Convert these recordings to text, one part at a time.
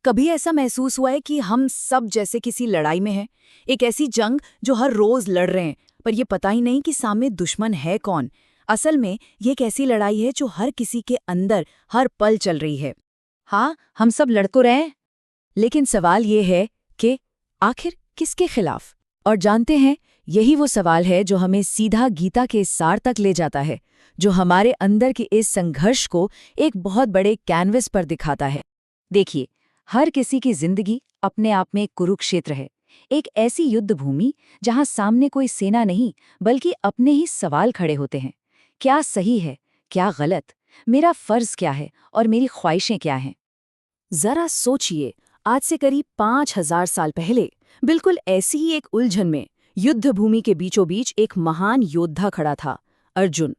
कभी ऐसा महसूस हुआ है कि हम सब जैसे किसी लड़ाई में हैं, एक ऐसी जंग जो हर रोज लड़ रहे हैं, पर ये पता ही नहीं कि सामने दुश्मन है कौन। असल में ये एक ऐसी लड़ाई है जो हर किसी के अंदर हर पल चल रही है। हाँ, हम सब लड़ तो रहे हैं, लेकिन सवाल ये है कि आखिर किसके खिलाफ? और जानते हैं, यही वो सवाल है जो हमें सीधा गीता के सार तक ले जाता है, जो हमारे अंदर के इस संघर्ष को एक बहुत बड़े कैनवस पर दिखाता है। देखिए, हर किसी की जिंदगी अपने आप में एक कुरुक्षेत्र है, एक ऐसी युद्ध भूमि जहां सामने कोई सेना नहीं बल्कि अपने ही सवाल खड़े होते हैं। क्या सही है, क्या गलत, मेरा फर्ज क्या है और मेरी ख्वाहिशें क्या हैं? जरा सोचिए, आज से करीब 5000 साल पहले बिल्कुल ऐसी ही एक उलझन में युद्ध भूमि के बीचों बीच एक महान योद्धा खड़ा था, अर्जुन।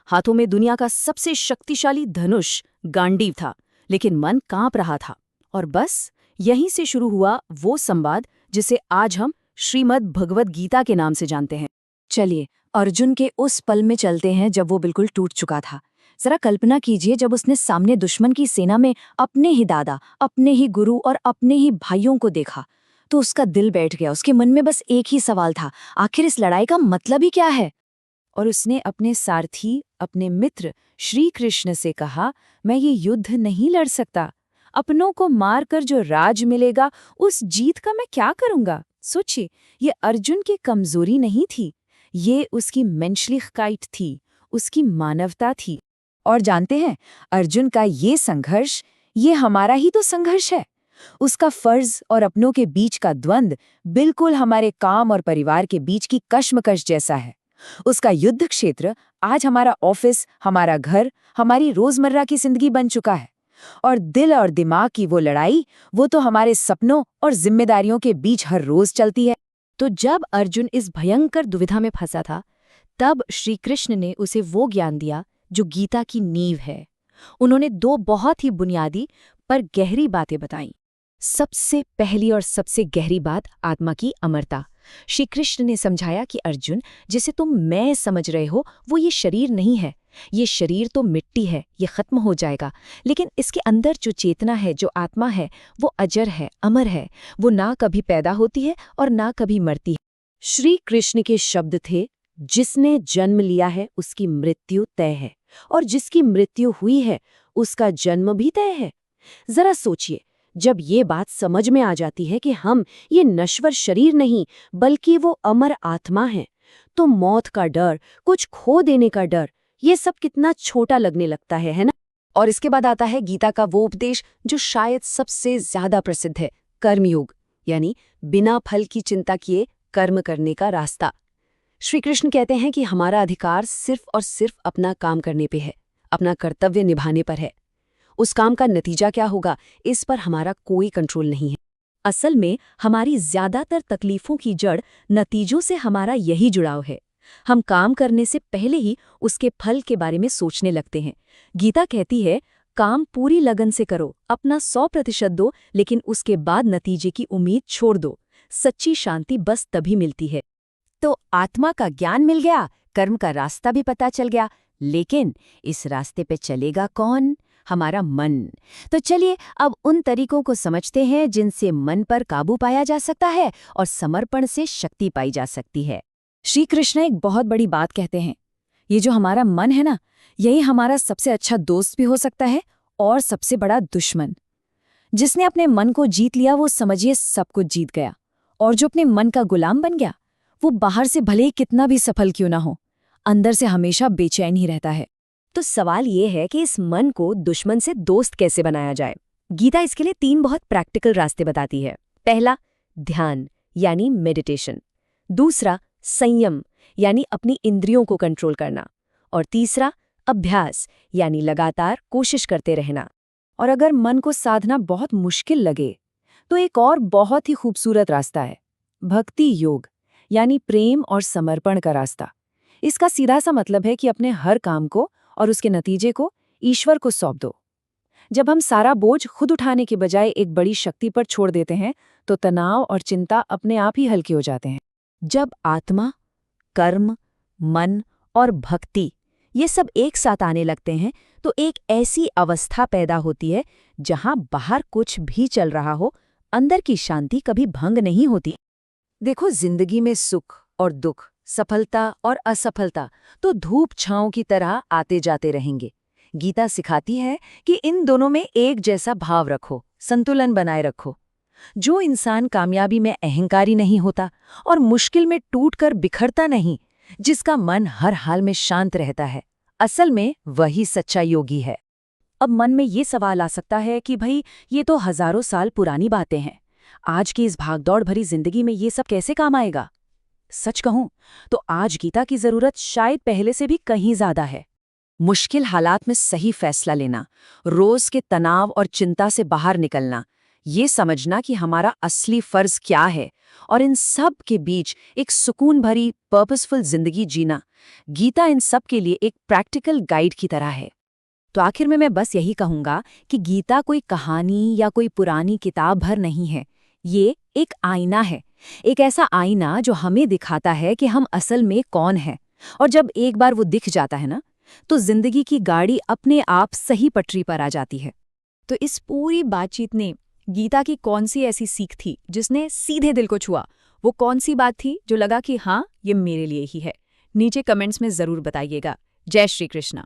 हाथों में दुनिया का सबसे शक्तिशाली धनुष गांडीव था, लेकिन मन कांप रहा था। और बस यहीं से शुरू हुआ वो संवाद जिसे आज हम श्रीमद् भगवद गीता के नाम से जानते हैं। चलिए, अर्जुन के उस पल में चलते हैं जब वो बिल्कुल टूट चुका था। जरा कल्पना कीजिए, जब उसने सामने दुश्मन की सेना में अपने ही दादा, अपने ही गुरु और अपने ही भाइयों को देखा, तो उसका दिल बैठ गया। उसके मन में बस एक ही सवाल था, आखिर इस लड़ाई का मतलब ही क्या है? और उसने अपने सारथी, अपने मित्र श्री कृष्ण से कहा, मैं ये युद्ध नहीं लड़ सकता। अपनों को मारकर जो राज मिलेगा, उस जीत का मैं क्या करूंगा? सोचिए, ये अर्जुन की कमजोरी नहीं थी, ये उसकी मेंशलिखकाइट थी, उसकी मानवता थी। और जानते हैं, अर्जुन का ये संघर्ष, ये हमारा ही तो संघर्ष है। उसका फर्ज और अपनों के बीच का द्वंद्व बिल्कुल हमारे काम और परिवार के बीच की कश्मकश जैसा है। उसका युद्ध क्षेत्र आज हमारा ऑफिस, हमारा घर, हमारी रोजमर्रा की जिंदगी बन चुका है। और दिल और दिमाग की वो लड़ाई, वो तो हमारे सपनों और जिम्मेदारियों के बीच हर रोज चलती है। तो जब अर्जुन इस भयंकर दुविधा में फंसा था, तब श्री कृष्ण ने उसे वो ज्ञान दिया जो गीता की नींव है। उन्होंने दो बहुत ही बुनियादी पर गहरी बातें बताईं। सबसे पहली और सबसे गहरी बात, आत्मा की अमरता। श्री कृष्ण ने समझाया कि अर्जुन, जिसे तुम मैं समझ रहे हो, वो ये शरीर नहीं है। ये शरीर तो मिट्टी है, ये खत्म हो जाएगा, लेकिन इसके अंदर जो चेतना है, जो आत्मा है, वो अजर है, अमर है। वो ना कभी पैदा होती है और ना कभी मरती है। श्री कृष्ण के शब्द थे, जिसने जन्म लिया है उसकी मृत्यु तय है, और जिसकी मृत्यु हुई है उसका जन्म भी तय है। जरा सोचिए, जब ये बात समझ में आ जाती है कि हम ये नश्वर शरीर नहीं बल्कि वो अमर आत्मा है, तो मौत का डर, कुछ खो देने का डर, ये सब कितना छोटा लगने लगता है ना? और इसके बाद आता है गीता का वो उपदेश जो शायद सबसे ज्यादा प्रसिद्ध है, कर्मयोग, यानी बिना फल की चिंता किए कर्म करने का रास्ता। श्री कृष्ण कहते हैं कि हमारा अधिकार सिर्फ और सिर्फ अपना काम करने पे है, अपना कर्तव्य निभाने पर है। उस काम का नतीजा क्या होगा, इस पर हमारा कोई कंट्रोल नहीं है। असल में हमारी ज्यादातर तकलीफों की जड़ नतीजों से हमारा यही जुड़ाव है। हम काम करने से पहले ही उसके फल के बारे में सोचने लगते हैं। गीता कहती है, काम पूरी लगन से करो, अपना 100% दो, लेकिन उसके बाद नतीजे की उम्मीद छोड़ दो। सच्ची शांति बस तभी मिलती है। तो आत्मा का ज्ञान मिल गया, कर्म का रास्ता भी पता चल गया, लेकिन इस रास्ते पे चलेगा कौन? हमारा मन। तो चलिए अब उन तरीकों को समझते हैं जिनसे मन पर काबू पाया जा सकता है और समर्पण से शक्ति पाई जा सकती है। श्री कृष्ण एक बहुत बड़ी बात कहते हैं, ये जो हमारा मन है ना, यही हमारा सबसे अच्छा दोस्त भी हो सकता है और सबसे बड़ा दुश्मन। जिसने अपने मन को जीत लिया, वो समझिए सब कुछ जीत गया। और जो अपने मन का गुलाम बन गया, वो बाहर से भले ही कितना भी सफल क्यों ना हो, अंदर से हमेशा बेचैन ही रहता है। तो सवाल ये है कि इस मन को दुश्मन से दोस्त कैसे बनाया जाए। गीता इसके लिए 3 बहुत प्रैक्टिकल रास्ते बताती है। पहला, ध्यान यानी मेडिटेशन। दूसरा, संयम यानी अपनी इंद्रियों को कंट्रोल करना। और तीसरा, अभ्यास यानी लगातार कोशिश करते रहना। और अगर मन को साधना बहुत मुश्किल लगे, तो एक और बहुत ही खूबसूरत रास्ता है, भक्ति योग यानी प्रेम और समर्पण का रास्ता। इसका सीधा सा मतलब है कि अपने हर काम को और उसके नतीजे को ईश्वर को सौंप दो। जब हम सारा बोझ खुद उठाने के बजाय एक बड़ी शक्ति पर छोड़ देते हैं, तो तनाव और चिंता अपने आप ही हल्के हो जाते हैं। जब आत्मा, कर्म, मन और भक्ति ये सब एक साथ आने लगते हैं, तो एक ऐसी अवस्था पैदा होती है जहां बाहर कुछ भी चल रहा हो, अंदर की शांति कभी भंग नहीं होती। देखो, जिंदगी में सुख और दुख, सफलता और असफलता तो धूप छांव की तरह आते जाते रहेंगे। गीता सिखाती है कि इन दोनों में एक जैसा भाव रखो, संतुलन बनाए रखो। जो इंसान कामयाबी में अहंकारी नहीं होता और मुश्किल में टूटकर बिखरता नहीं, जिसका मन हर हाल में शांत रहता है, असल में वही सच्चा योगी है। अब मन में ये सवाल आ सकता है कि भाई, ये तो हजारों साल पुरानी बातें हैं, आज की इस भागदौड़ भरी जिंदगी में ये सब कैसे काम आएगा? सच कहूं तो आज गीता की जरूरत शायद पहले से भी कहीं ज्यादा है। मुश्किल हालात में सही फैसला लेना, रोज के तनाव और चिंता से बाहर निकलना, ये समझना कि हमारा असली फर्ज क्या है और इन सब के बीच एक सुकून भरी पर्पसफुल जिंदगी जीना, गीता इन सब के लिए एक प्रैक्टिकल गाइड की तरह है। तो आखिर में मैं बस यही कहूंगा कि गीता कोई कहानी या कोई पुरानी किताब भर नहीं है। ये एक आईना है, एक ऐसा आईना जो हमें दिखाता है कि हम असल में कौन हैं। और जब एक बार वो दिख जाता है ना, तो जिंदगी की गाड़ी अपने आप सही पटरी पर आ जाती है। तो इस पूरी बातचीत ने गीता की कौन सी ऐसी सीख थी जिसने सीधे दिल को छुआ? वो कौन सी बात थी जो लगा कि हाँ, ये मेरे लिए ही है? नीचे कमेंट्स में जरूर बताइएगा। जय श्री कृष्णा।